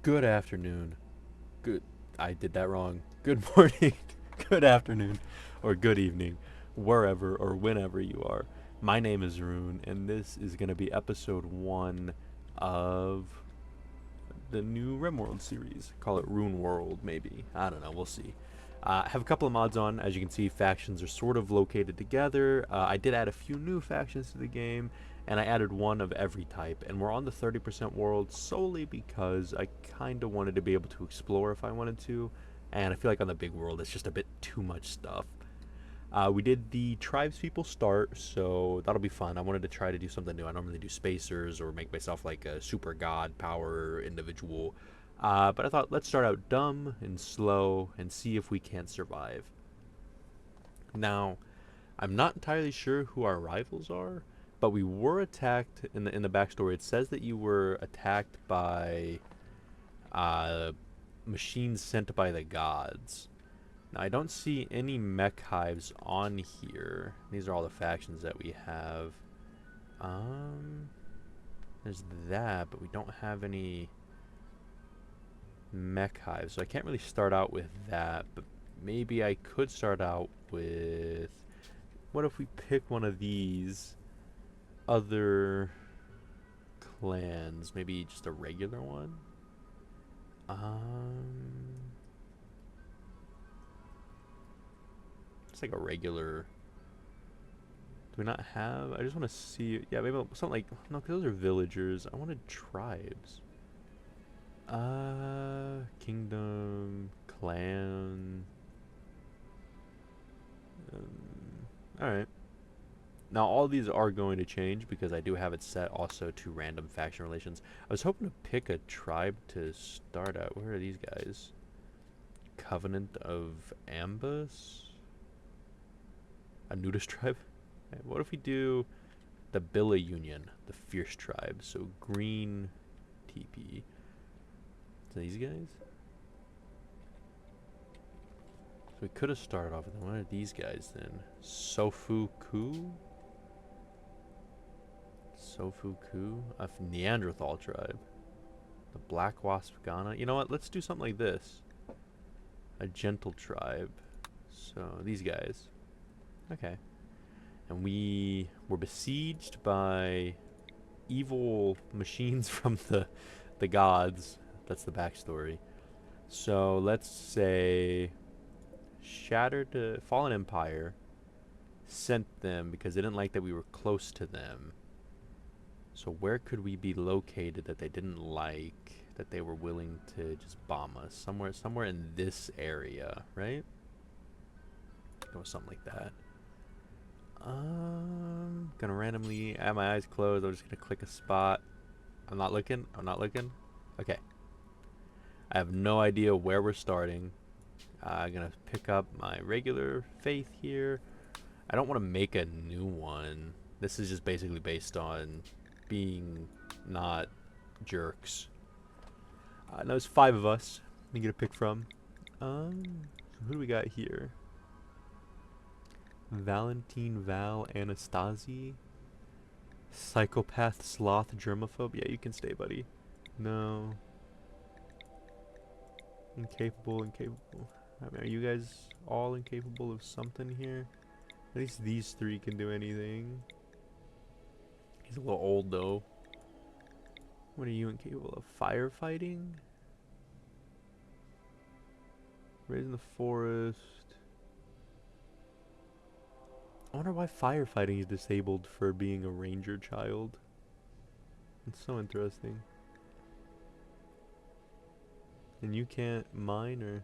Good afternoon. Good. I did that wrong. Good morning. Good afternoon. Or good evening. Wherever or whenever you are. My name is Rune, and this is going to be episode 1 of the new RimWorld series. Call it Rune World, maybe. I don't know. We'll see. I have a couple of mods on. As you can see, factions are sort of located together. I did add a few new factions to the game, and I added one of every type. And we're on the 30% world solely because I kind of wanted to be able to explore if I wanted to. And I feel like on the big world, it's just a bit too much stuff. We did the tribes people start, so that'll be fun. I wanted to try to do something new. I normally do spacers or make myself like a super god power individual. But I thought let's start out dumb and slow and see if we can survive. Now, I'm not entirely sure who our rivals are, but we were attacked in the backstory. It says that you were attacked by uh, machines sent by the gods. Now, I don't see any mech hives on here. These are all the factions that we have. Um, there's that, but we don't have any mech hives, so I can't really start out with that, but maybe I could start out with... What if we pick one of these other clans? Maybe just a regular one? Um, it's like a regular... Do we not have? I just want to see. Yeah, maybe something like no, because those are villagers. I wanted tribes. Kingdom, clan. All right. Now all these are going to change because I do have it set also to random faction relations. I was hoping to pick a tribe to start at. Where are these guys? Covenant of Ambus, a nudist tribe. Okay, what if we do the Billa Union, the Fierce Tribe? So green TP. So these guys? So we could have started off with one of these guys then. Sofu Ku? Sofu Ku? A Neanderthal tribe. The Black Wasp Ghana. You know what? Let's do something like this. A gentle tribe. So these guys. Okay. And we were besieged by evil machines from the gods. That's the backstory. So let's say Shattered Fallen Empire sent them because they didn't like that we were close to them. So where could we be located that they didn't like, that they were willing to just bomb us? Somewhere in this area, right? Go something like that. Gonna randomly have my eyes closed. I'm just gonna click a spot. I'm not looking. I'm not looking. Okay. I have no idea where we're starting. I'm gonna pick up my regular faith here. I don't want to make a new one. This is just basically based on being not jerks. Now there's 5 of us. We get a pick from. Who do we got here? Valentine Val Anastasi. Psychopath Sloth Germaphobe. Yeah, you can stay, buddy. No. Incapable. I mean, are you guys all incapable of something here? At least these 3 can do anything. He's a little old, though. What are you incapable of? Firefighting? Raised in the forest. I wonder why firefighting is disabled for being a ranger child. It's so interesting. And you can't mine or...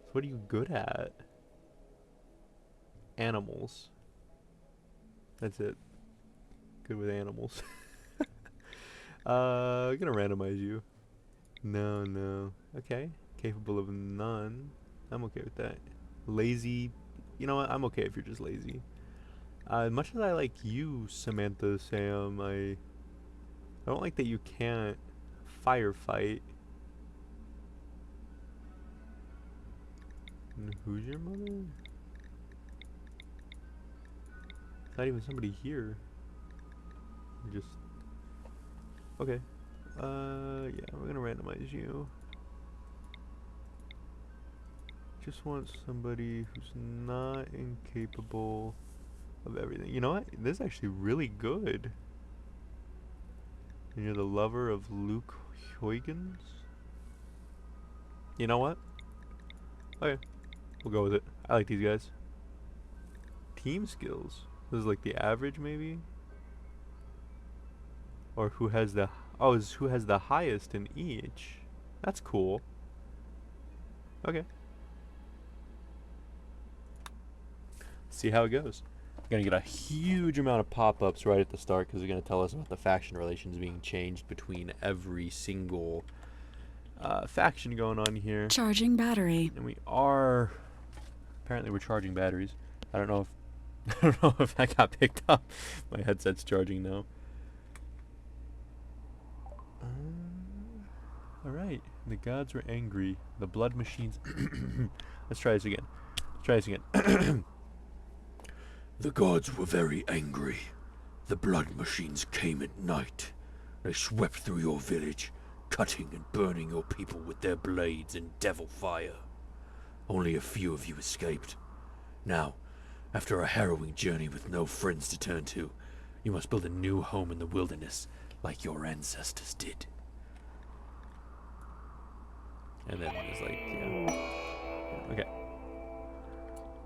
So what are you good at? Animals. That's it. Good with animals. I'm gonna randomize you. No, no. Okay. Capable of none. I'm okay with that. Lazy. You know what? I'm okay if you're just lazy. As much as I like you, Samantha, Sam, I don't like that you can't firefight. And who's your mother? Not even somebody here. Just okay. Yeah, we're gonna randomize you. just want somebody who's not incapable of everything. You know what? This is actually really good. And you're the lover of Luke Huygens? You know what? Okay, we'll go with it. I like these guys. Team skills. This is like the average, maybe? Or who has the... Oh, is who has the highest in each. That's cool. Okay. See how it goes. Gonna get a huge amount of pop-ups right at the start because they're gonna tell us about the faction relations being changed between every single faction going on here. Charging battery. And we are apparently we're charging batteries. I don't know if I don't know if that got picked up. My headset's charging now. All right. The gods were angry. The blood machines. Let's try this again. Let's try this again. The gods were very angry. The blood machines came at night. They swept through your village, cutting and burning your people with their blades and devil fire. Only a few of you escaped. Now, after a harrowing journey with no friends to turn to, you must build a new home in the wilderness like your ancestors did. And then it's like, yeah. Okay.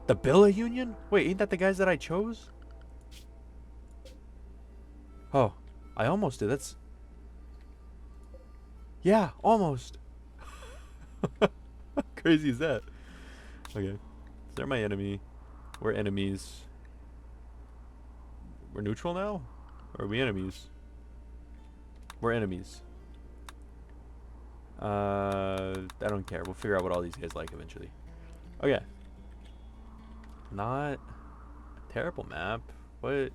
The Billa Union? Wait, ain't that the guys that I chose? Oh, I almost did. That's... Yeah, almost. How crazy is that? Okay. So they're my enemy. We're enemies. We're neutral now? Or are we enemies? We're enemies. I don't care. We'll figure out what all these guys like eventually. Okay. Not a terrible map. What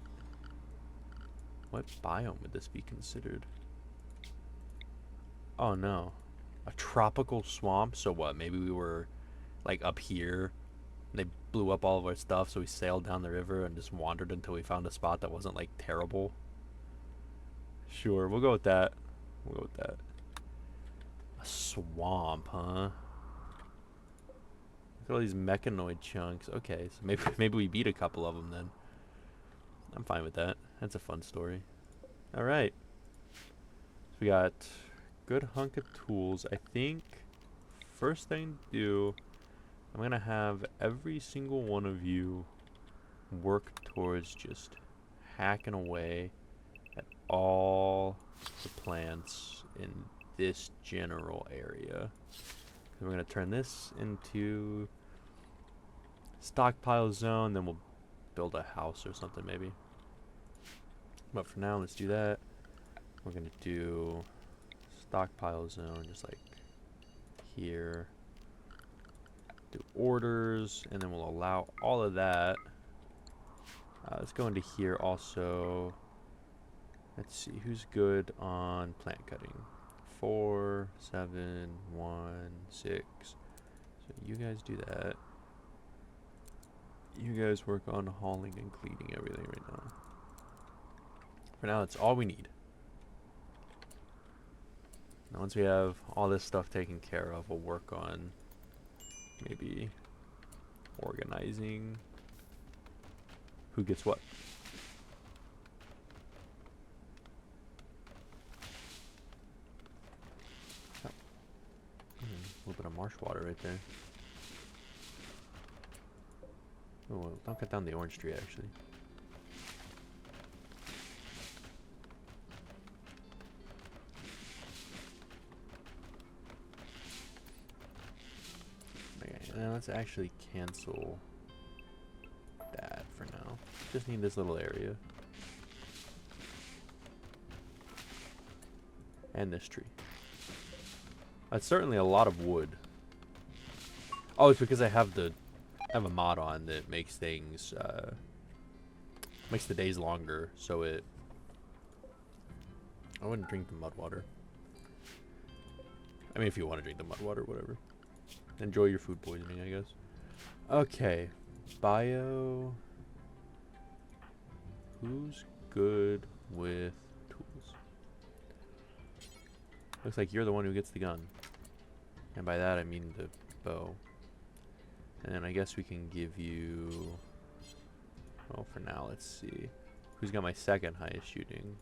biome would this be considered? Oh no. A tropical swamp? So what? Maybe we were like up here and they blew up all of our stuff, so we sailed down the river and just wandered until we found a spot that wasn't like terrible. Sure, we'll go with that. We'll go with that. A swamp, huh? Look at all these mechanoid chunks. Okay, so maybe we beat a couple of them then. I'm fine with that. That's a fun story. All right. So we got good hunk of tools. I think first thing to do, I'm gonna have every single one of you work towards just hacking away at all the plants in this general area. We're gonna turn this into stockpile zone, then we'll build a house or something maybe. But for now, let's do that. We're gonna do stockpile zone just like here. Do orders, and then we'll allow all of that. Let's go into here also. Let's see who's good on plant cutting. 4, 7, 1, 6. So you guys do that. You guys work on hauling and cleaning everything right now. For now, that's all we need. Now, once we have all this stuff taken care of, we'll work on maybe organizing who gets what. A little bit of marsh water right there. Oh, don't cut down the orange tree, actually. Okay, now let's actually cancel that for now. Just need this little area. And this tree. That's certainly a lot of wood. Oh, it's because I have a mod on that makes things makes the days longer, so I wouldn't drink the mud water. I mean, if you want to drink the mud water, whatever. Enjoy your food poisoning, I guess. Okay, bio. Who's good with tools? Looks like you're the one who gets the gun. And by that I mean the bow. And I guess we can give you... Well, for now, let's see. Who's got my second highest shooting?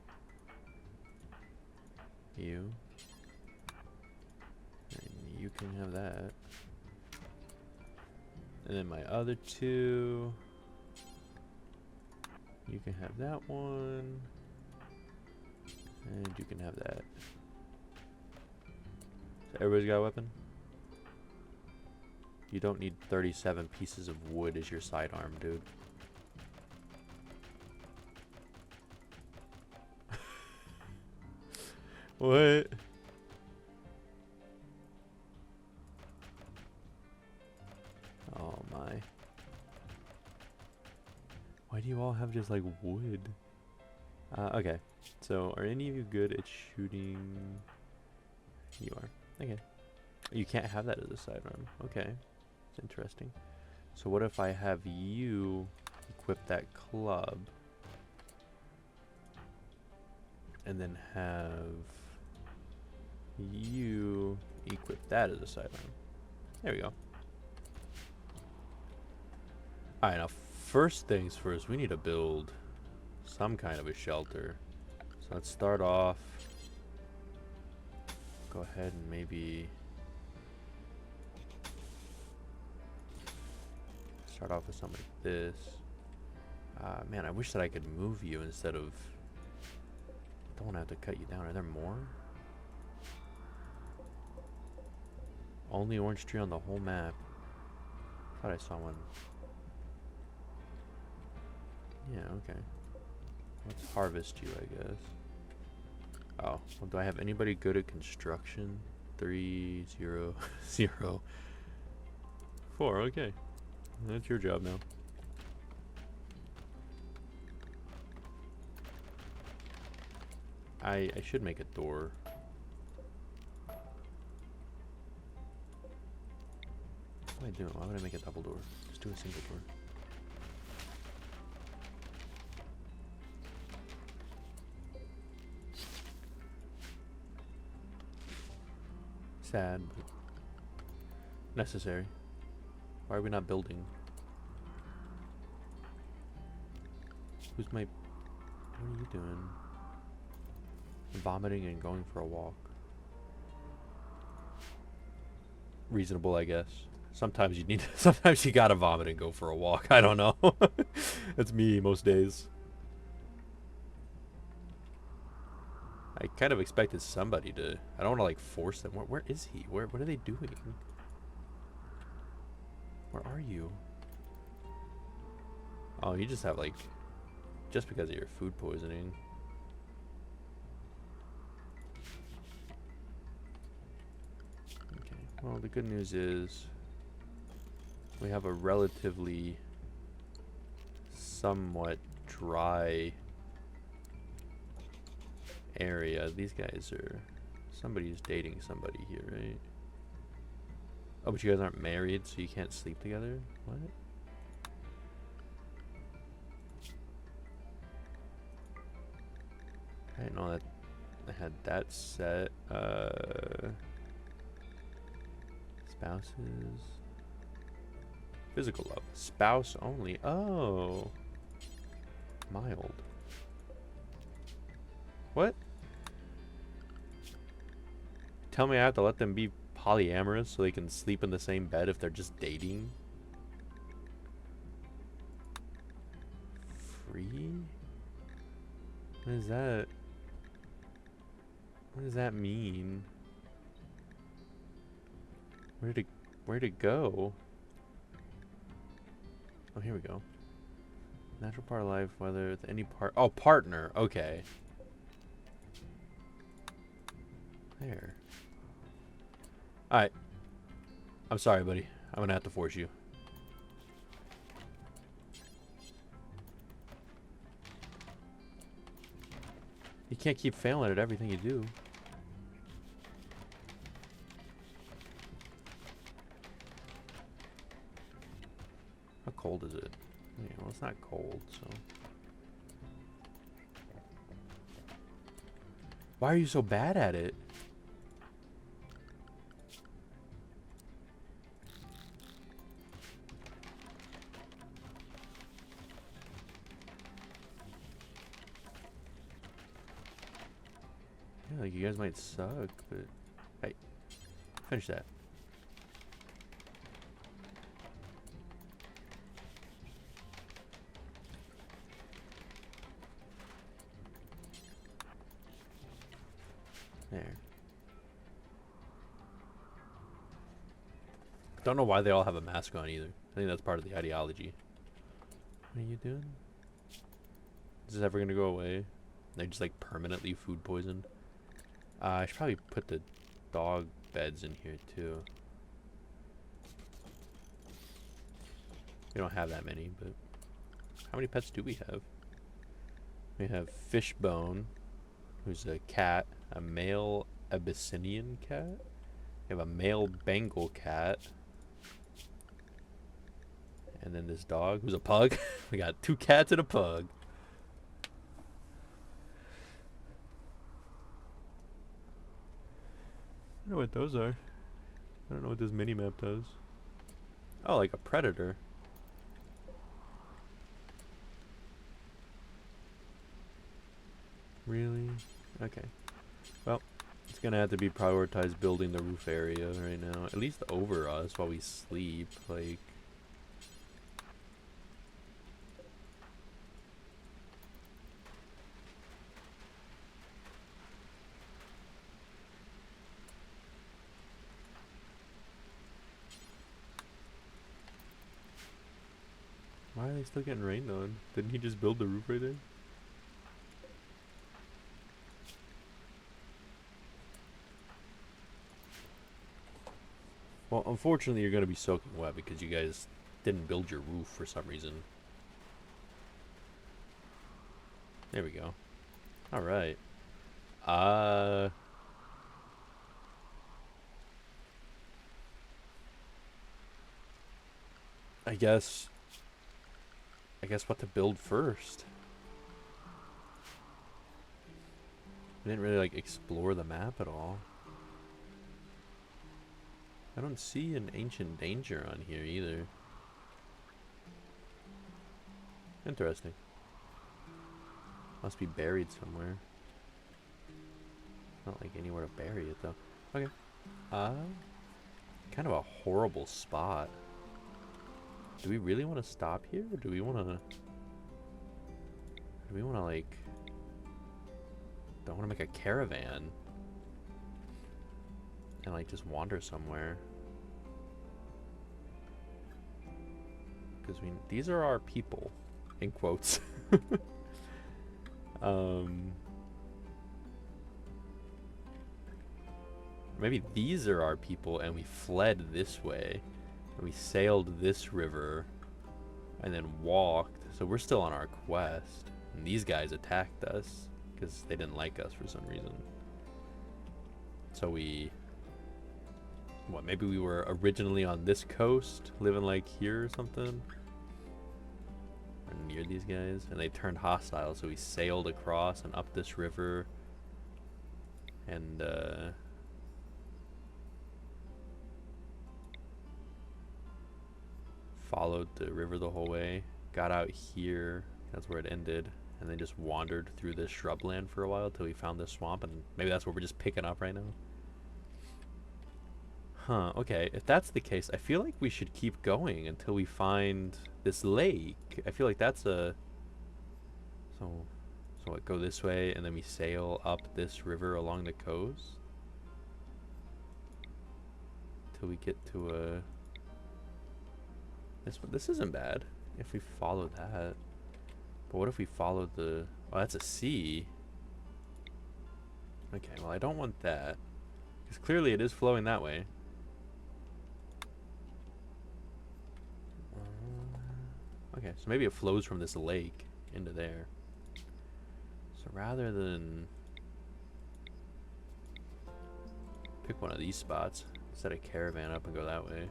You. And you can have that. And then my other two... You can have that one. And you can have that. So everybody's got a weapon? You don't need 37 pieces of wood as your sidearm, dude. What? Oh my. Why do you all have just like wood? Okay. So are any of you good at shooting? You are. Okay. You can't have that as a sidearm. Okay. It's interesting. So what if I have you equip that club and then have you equip that as a sidearm? There we go. Alright, now first things first, we need to build some kind of a shelter. So let's start off. Go ahead and maybe start off with something like this. Man, I wish that I could move you instead of... Don't want to have to cut you down. Are there more? Only orange tree on the whole map. Thought I saw one. Yeah, okay. Let's harvest you, I guess. Oh, well, do I have anybody good at construction? 3, 0, 0, 4, okay. That's your job now. I should make a door. What am I doing? Why would I make a double door? Just do a single door. Sad, but necessary. Why are we not building? Who's my... What are you doing? Vomiting and going for a walk. Reasonable, I guess. Sometimes you need to, sometimes you gotta vomit and go for a walk. I don't know. That's me most days. I kind of expected somebody to... I don't want to like force them. Where is he? What are they doing? Where are you? Oh, you just have like... Just because of your food poisoning. Okay, well the good news is... We have a relatively... somewhat dry... area. These guys are... Somebody's dating somebody here, right? Oh, but you guys aren't married, so you can't sleep together? What? I didn't know that I had that set. Spouses. Physical love. Spouse only. Oh. Mild. What? Tell me I have to let them be polyamorous so they can sleep in the same bed if they're just dating? Free? What is that? What does that mean? Where'd it go? Oh, here we go. Natural part of life, whether it's any part... Oh, partner. Okay. There. Alright. I'm sorry, buddy. I'm gonna have to force you. You can't keep failing at everything you do. How cold is it? Yeah, well, it's not cold, so... Why are you so bad at it? Like, you guys might suck, but hey, finish that. There. Don't know why they all have a mask on either. I think that's part of the ideology. What are you doing? Is this ever gonna go away? They're just like permanently food poisoned. I should probably put the dog beds in here too. We don't have that many, but how many pets do we have? We have Fishbone, who's a cat, a male Abyssinian cat. We have a male Bengal cat. And then this dog, who's a pug. We got 2 cats and a pug. I don't know what those are. I don't know what this mini-map does. Oh, like a predator. Really? Okay. Well, it's gonna have to be prioritized building the roof area right now. At least over us while we sleep. Like... Why are they still getting rained on? Didn't he just build the roof right there? Well, unfortunately, you're going to be soaking wet because you guys didn't build your roof for some reason. There we go. Alright. I guess what to build first. I didn't really, like, explore the map at all. I don't see an ancient danger on here either. Interesting. Must be buried somewhere. Not like anywhere to bury it though. Okay. Kind of a horrible spot. Do we really want to stop here? Or do we want to... like... Don't want to make a caravan. And like just wander somewhere. Because these are our people. In quotes. Maybe these are our people and we fled this way. And we sailed this river and then walked. So we're still on our quest. And these guys attacked us because they didn't like us for some reason. So we... What, maybe we were originally on this coast, living like here or something? Or near these guys? And they turned hostile, so we sailed across and up this river. And, followed the river the whole way. Got out here, that's where it ended. And then just wandered through this shrubland for a while till we found this swamp. And maybe that's what we're just picking up right now. Huh, okay. If that's the case, I feel like we should keep going until we find this lake. I feel like that's a... So what, go this way and then we sail up this river along the coast? Till we get to a... This isn't bad if we follow that. But what if we follow the... Oh, that's a sea. Okay, well I don't want that. Because clearly it is flowing that way. Okay, so maybe it flows from this lake into there. So rather than pick one of these spots, set a caravan up and go that way.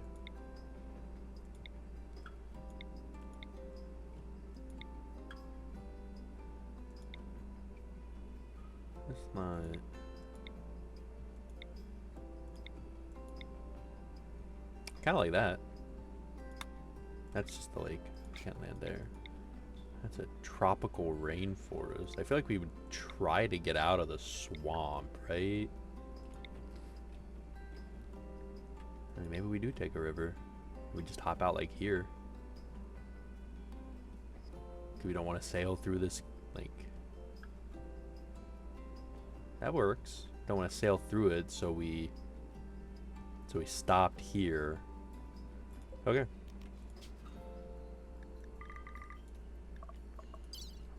It's not... Kind of like that. That's just the lake. Can't land there. That's a tropical rainforest. I feel like we would try to get out of the swamp, right? I mean, maybe we do take a river. We just hop out like here. We don't want to sail through this, like... That works. Don't want to sail through it, so we stopped here. Okay.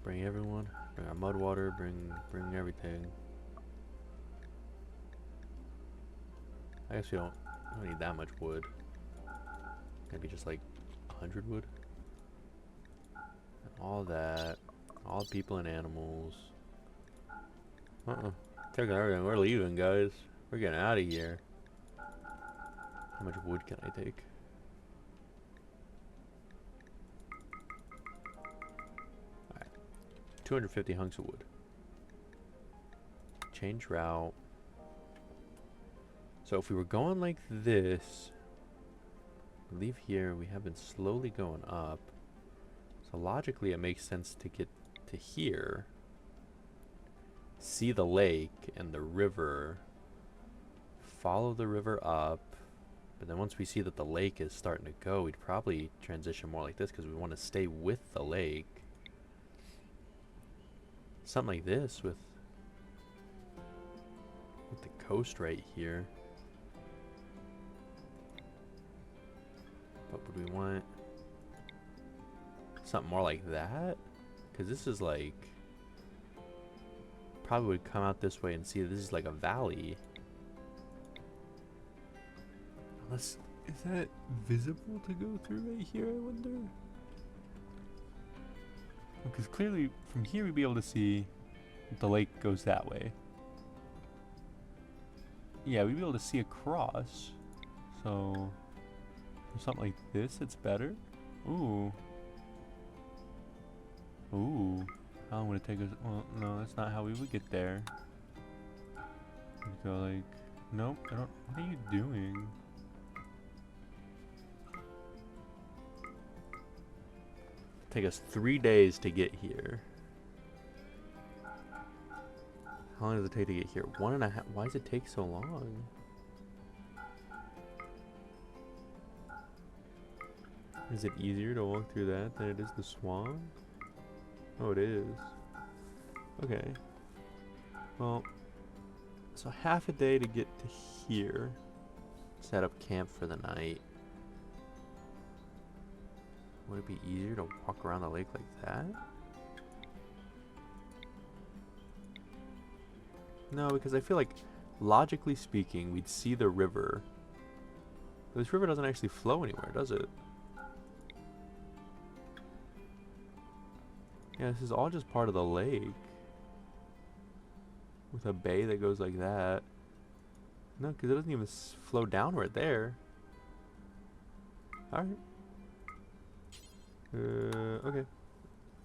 Bring everyone. Bring our mud water. Bring everything. I guess we don't need that much wood. Maybe just like 100 wood. And all that. All people and animals. Taking everything. We're leaving, guys. We're getting out of here. How much wood can I take? Alright. 250 hunks of wood. Change route. So if we were going like this, leave here, we have been slowly going up. So logically it makes sense to get to here, see the lake and the river, follow the river up, but then once we see that the lake is starting to go, we'd probably transition more like this because we want to stay with the lake. Something like this with the coast right here. But would we want something more like that? Because this is like... Probably would come out this way and see this is like a valley. Unless... Is that visible to go through right here, I wonder? Because clearly from here we'd be able to see the lake goes that way. Yeah, we'd be able to see across. So... something like this, it's better. Ooh. Ooh. How long would it take us? Well, no, that's not how we would get there. We'd go like, nope, I don't. What are you doing? Take us 3 days to get here. How long does it take to get here? 1.5. Why does it take so long? Is it easier to walk through that than it is the swamp? Oh, it is. Okay. Well, so half a day to get to here. Set up camp for the night. Would it be easier to walk around the lake like that? No, because I feel like, logically speaking, we'd see the river. But this river doesn't actually flow anywhere, does it? Yeah, this is all just part of the lake. With a bay that goes like that. No, because it doesn't even flow downward there. Alright. Okay.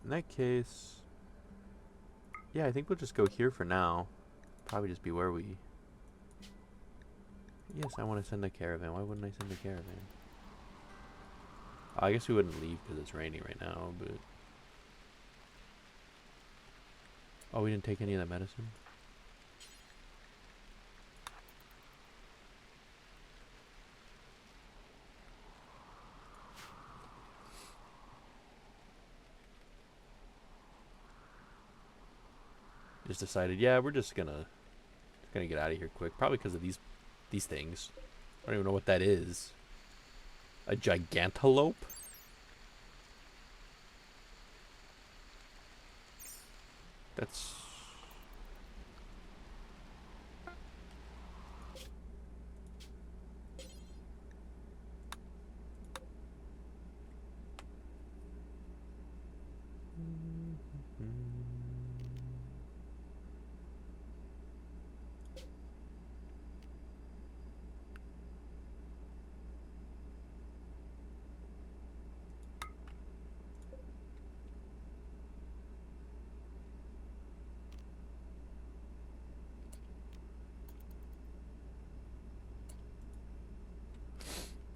In that case... Yeah, I think we'll just go here for now. Probably just be where we... Yes, I want to send a caravan. Why wouldn't I send a caravan? I guess we wouldn't leave because it's raining right now, but... Oh, we didn't take any of that medicine? Just decided, yeah, we're just gonna get out of here quick. Probably because of these things. I don't even know what that is. A gigantelope? That's...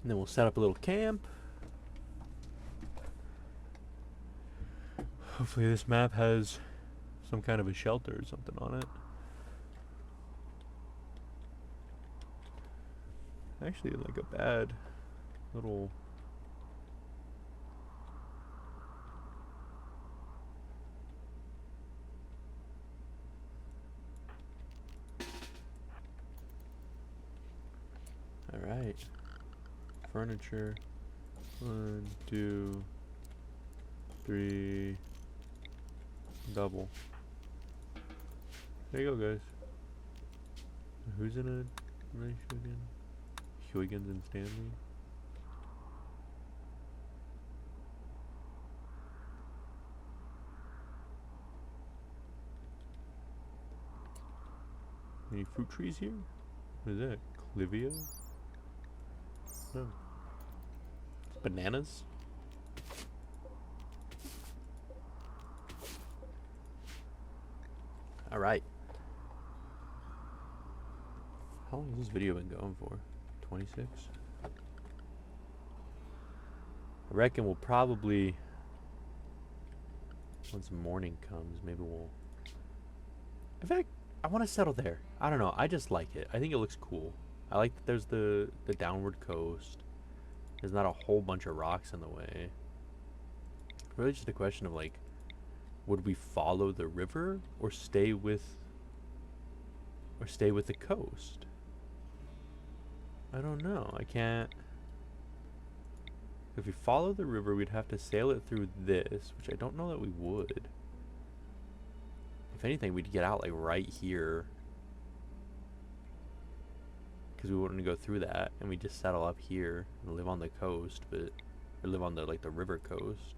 And then we'll set up a little camp. Hopefully this map has some kind of a shelter or something on it. Actually, like a bad little... Alright. Furniture. 1, 2, 3. Double. There you go, guys. Who's in a race again? Huygens and Stanley. Any fruit trees here? What is that? Clivia? No. It's bananas? Alright. How long has this video been going for? 26? I reckon we'll probably, once morning comes, maybe we'll... In fact, I want to settle there. I don't know. I just like it. I think it looks cool. I like that there's the downward coast. There's not a whole bunch of rocks in the way. Really just a question of like, would we follow the river or stay with the coast? I don't know. I can't. If we follow the river, we'd have to sail it through this, which I don't know that we would. If anything, we'd get out like right here, because we wouldn't go through that, and we just settle up here and live on the coast, or live on the the river coast.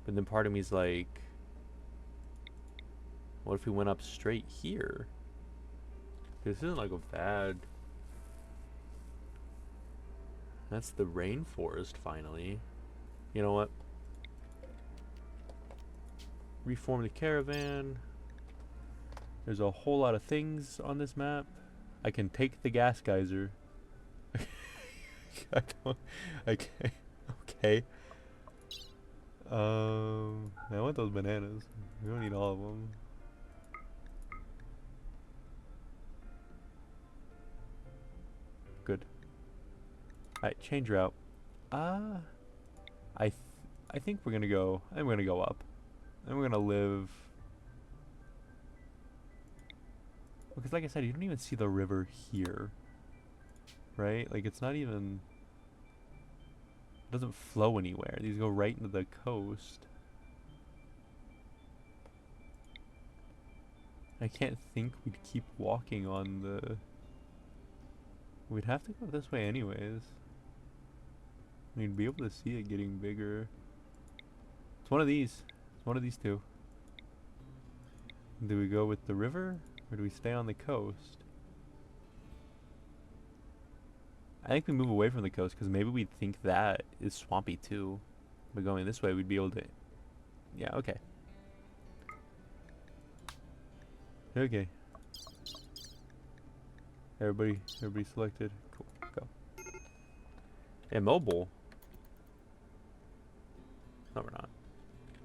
But then part of me's like, what if we went up straight here? This isn't like a bad... That's the rainforest finally. You know what? Reform the caravan. There's a whole lot of things on this map. I can take the gas geyser. Okay. Okay. I want those bananas. We don't need all of them. Good. Alright, change route. I think we're gonna go. I think we're gonna go up, and we're gonna live. Because, like I said, you don't even see the river here, right? Like it's not even. It doesn't flow anywhere. These go right into the coast. I can't think we'd keep walking on the... We'd have to go this way anyways. We'd be able to see it getting bigger. It's one of these. It's one of these two. Do we go with the river, or do we stay on the coast? I think we move away from the coast, because maybe we'd think that is swampy too. But going this way, we'd be able to... Yeah, okay. Okay. Everybody selected. Cool. Go. And mobile. No, we're not.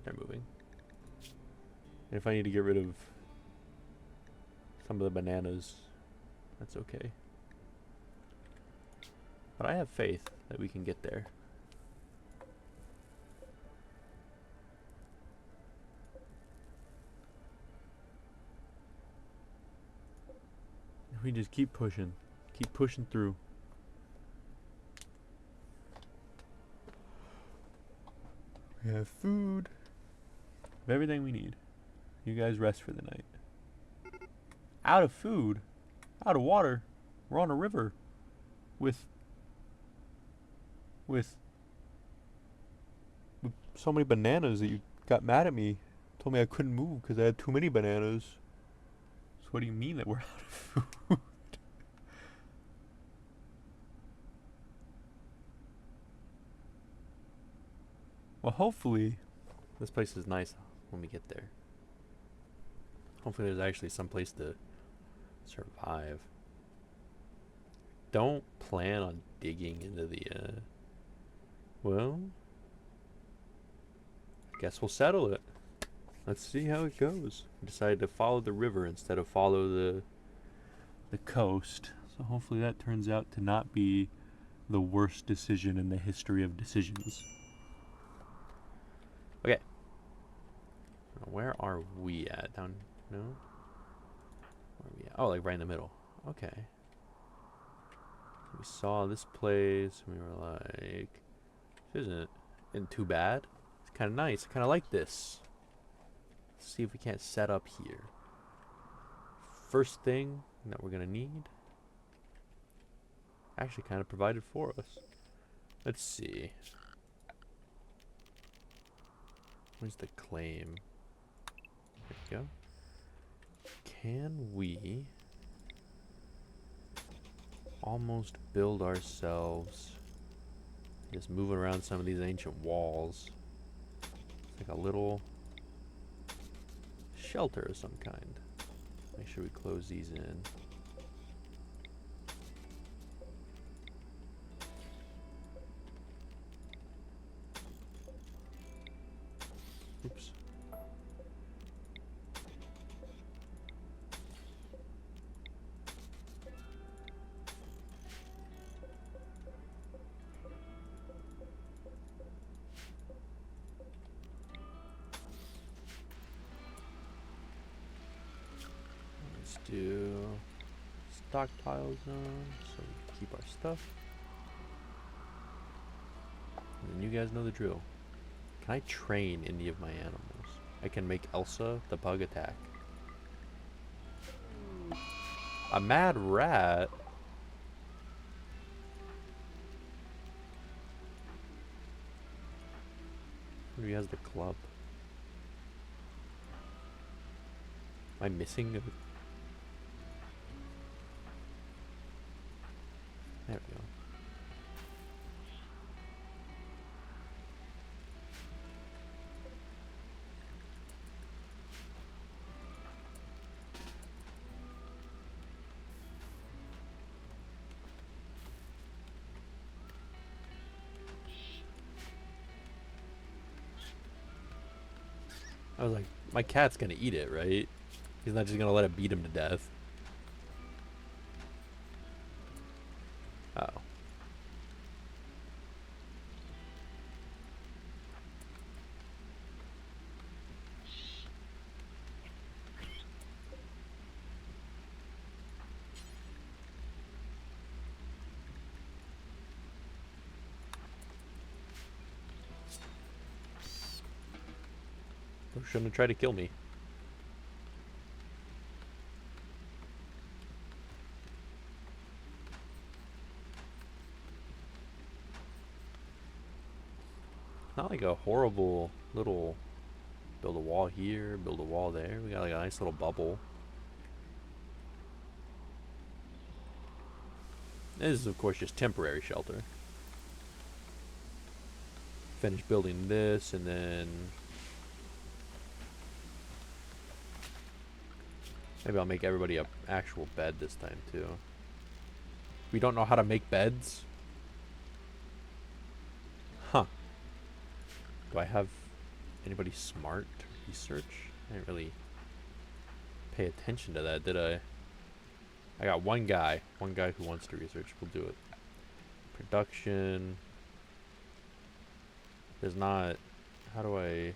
They're moving. And if I need to get rid of some of the bananas, that's okay. But I have faith that we can get there. We just keep pushing through. We have food. We have everything we need. You guys rest for the night. Out of food, out of water. We're on a river with so many bananas that you got mad at me. Told me I couldn't move because I had too many bananas. So what do you mean that we're out of food? Well, hopefully this place is nice when we get there. Hopefully there's actually some place to survive. Don't plan on digging into the, well, Guess we'll settle it. Let's see how it goes. I decided to follow the river instead of follow the coast. So hopefully that turns out to not be the worst decision in the history of decisions. Okay. Where are we at? Down? No? Where are we at? Oh, like right in the middle. Okay. We saw this place and we were like, this isn't too bad. It's kind of nice. I kind of like this. Let's see if we can't set up here. First thing that we're going to need actually kind of provided for us. Let's see. Where's the claim? There we go. Can we almost build ourselves, just moving around some of these ancient walls, it's like a little shelter of some kind. Make sure we close these in. Oops. Let's do stockpile zone so we can keep our stuff. And you guys know the drill. Can I train any of my animals? I can make Elsa the bug attack. A mad rat? Who has the club? Am I missing a... There we go. I was like, my cat's gonna eat it, right? He's not just gonna let it beat him to death. Oh. Shouldn't have tried to kill me. Not like a horrible little build a wall here, build a wall there. We got like a nice little bubble. This is of course just temporary shelter. Finish building this and then maybe I'll make everybody a actual bed this time too. We don't know how to make beds? Huh. Do I have anybody smart to research? I didn't really pay attention to that, did I? I got one guy who wants to research. We'll do it. Production. There's not... How do I... Is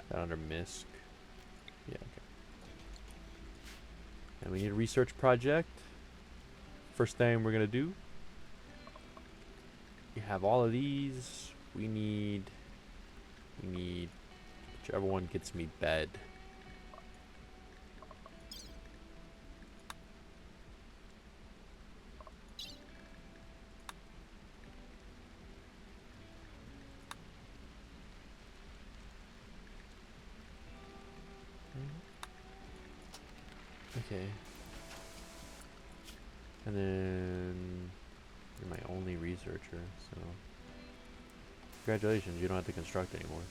that under MISC? Yeah, okay. And we need a research project. First thing we're going to do. You have all of these. We need... Whichever one gets me bed. Okay. And then you're my only researcher, so congratulations, you don't have to construct anymore.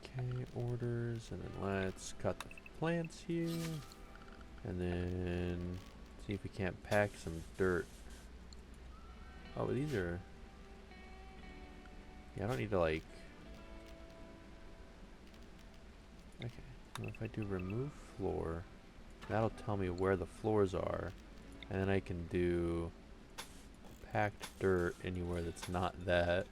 Okay, orders, and then let's cut the plants here. And then see if we can't pack some dirt. Oh, these are... Yeah, I don't need to like... Okay, well, if I do remove floor, that'll tell me where the floors are. And then I can do packed dirt anywhere that's not that.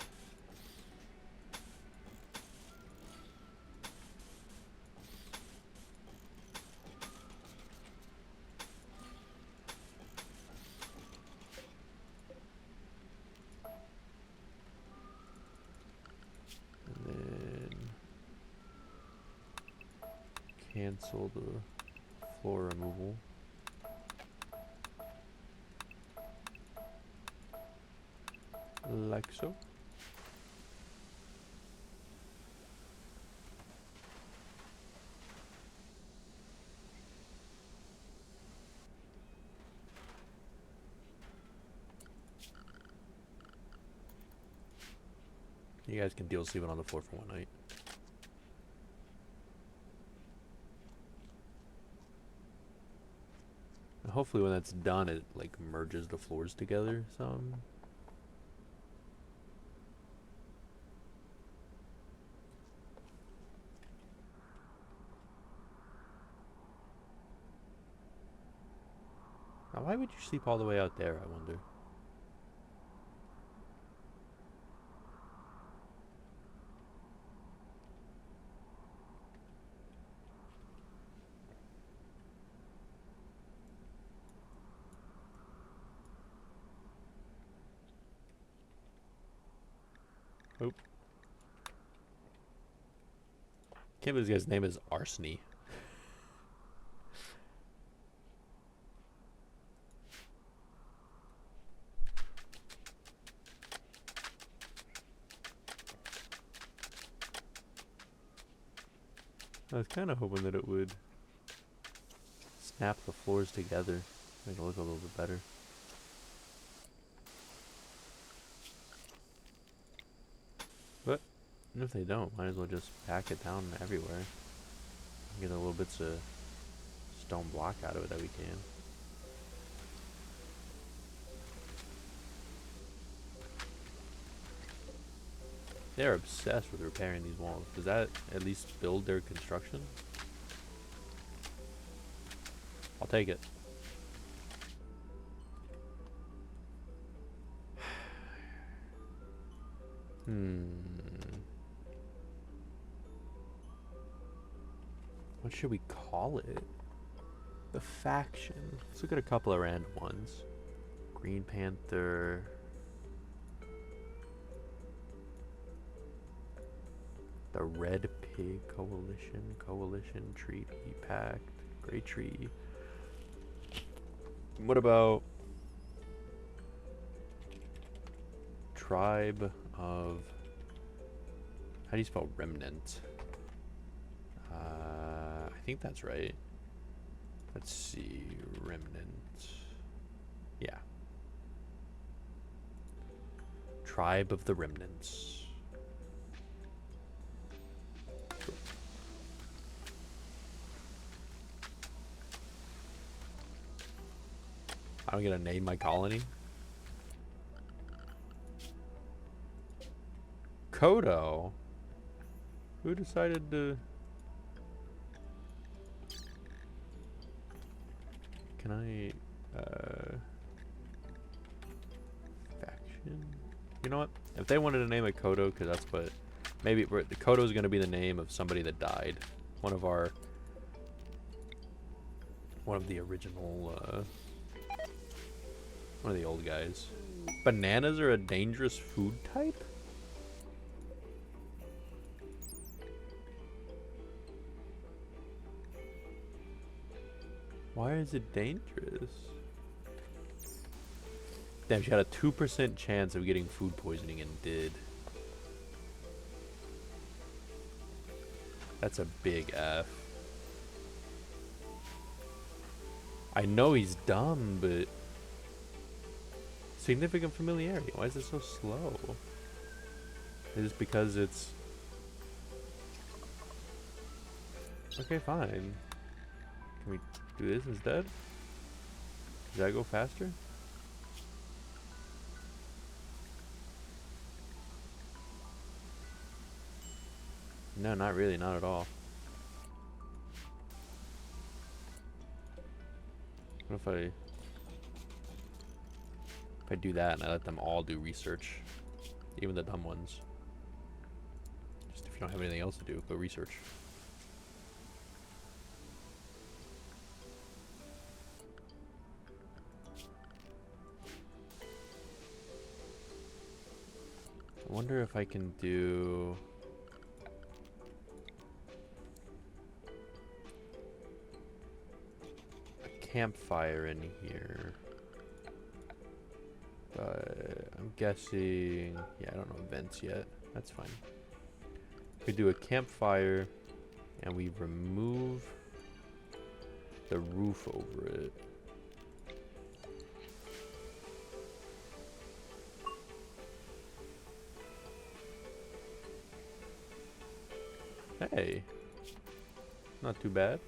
Cancel the floor removal. Like so. You guys can deal with sleeping on the floor for one night. Hopefully when that's done, it like merges the floors together some. Now, why would you sleep all the way out there, I wonder? Oh. Can't believe this guy's name is Arsony. I was kind of hoping that it would snap the floors together, make it look a little bit better. But if they don't, might as well just pack it down everywhere. Get the little bits of stone block out of it that we can. They're obsessed with repairing these walls. Does that at least build their construction? I'll take it. What should we call it? The faction. Let's look at a couple of random ones. Green Panther. The Red Pig Coalition. Coalition Treaty Pact. Great Tree. What about Tribe of... How do you spell remnant? I think that's right. Let's see. Remnant. Yeah. Tribe of the Remnants. I'm gonna name my colony. Kodo? Who decided to... Can I... Faction? You know what? If they wanted to name it Kodo, because that's what... Maybe the Kodo is going to be the name of somebody that died. One of our... One of the original... one of the old guys. Bananas are a dangerous food type? Why is it dangerous? Damn, she had a 2% chance of getting food poisoning and did. That's a big F. I know he's dumb, but... Significant familiarity. Why is it so slow? Is it because it's... Okay, fine. Can we do this instead? Does that go faster? No, not really, not at all. What if I do that and I let them all do research? Even the dumb ones. Just if you don't have anything else to do, go research. I wonder if I can do... a campfire in here. But I'm guessing... yeah, I don't know vents yet. That's fine. We do a campfire and we remove the roof over it. Hey, not too bad.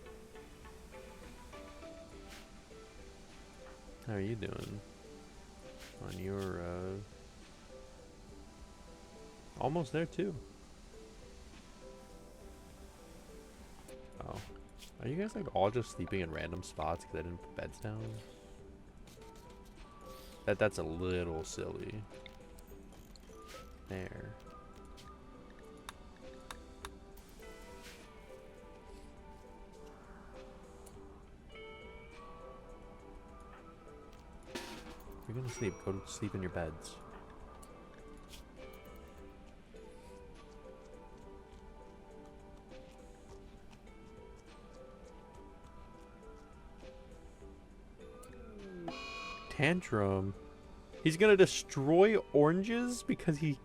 How are you doing on your almost there too? Oh, are you guys like all just sleeping in random spots because I didn't put beds down? That's a little silly. There. If you're gonna sleep, go to sleep in your beds. Tantrum. He's gonna destroy oranges because he's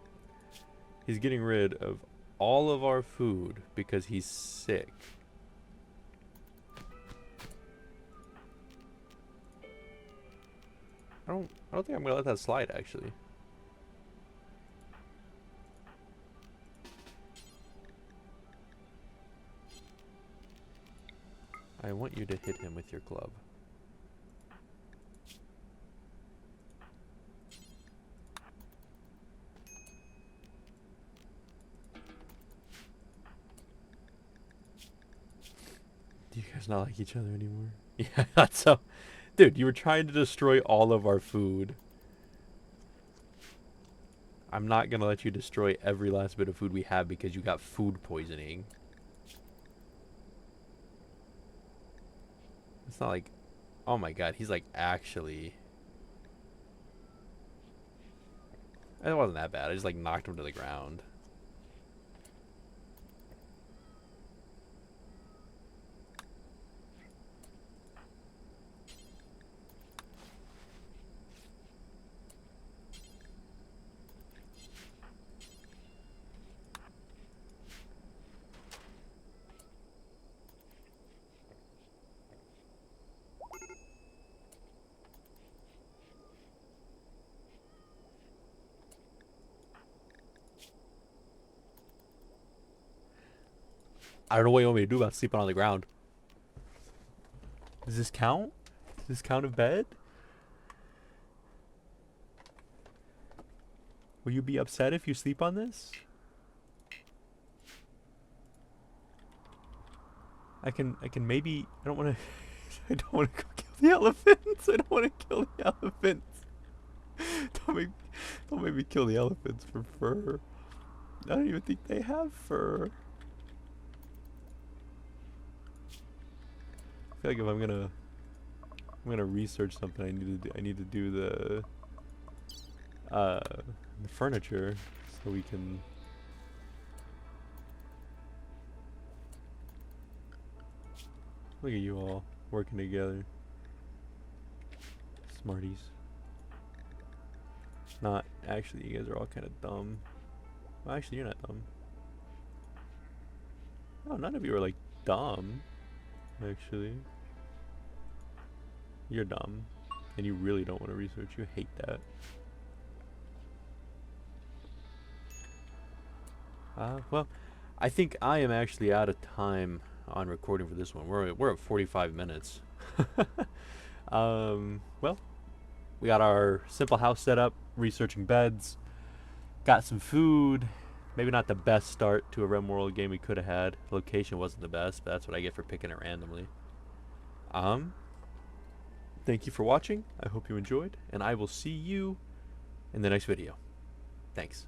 getting rid of all of our food because he's sick. I don't think I'm gonna let that slide actually. I want you to hit him with your club. Do you guys not like each other anymore? Yeah, that's so. Dude, you were trying to destroy all of our food. I'm not gonna let you destroy every last bit of food we have because you got food poisoning. It's not like... oh my god, he's like actually... it wasn't that bad. I just like knocked him to the ground. I don't know what you want me to do about sleeping on the ground. Does this count? Does this count a bed? Will you be upset if you sleep on this? I can maybe... I don't want to... I don't want to go kill the elephants. I don't want to kill the elephants. Don't make me kill the elephants for fur. I don't even think they have fur. I feel like if I'm gonna research something, I need to do the furniture so we can... look at you all working together. Smarties. Not actually, you guys are all kind of dumb. Well, actually, you're not dumb. Oh, none of you are like dumb. Actually, you're dumb, and you really don't want to research. You hate that. Well, I think I am actually out of time on recording for this one. We're at 45 minutes. Well, we got our simple house set up, researching beds, got some food. Maybe not the best start to a RimWorld game we could have had. Location wasn't the best, but that's what I get for picking it randomly. Um, Thank you for watching. I hope you enjoyed, and I will see you in the next video. Thanks.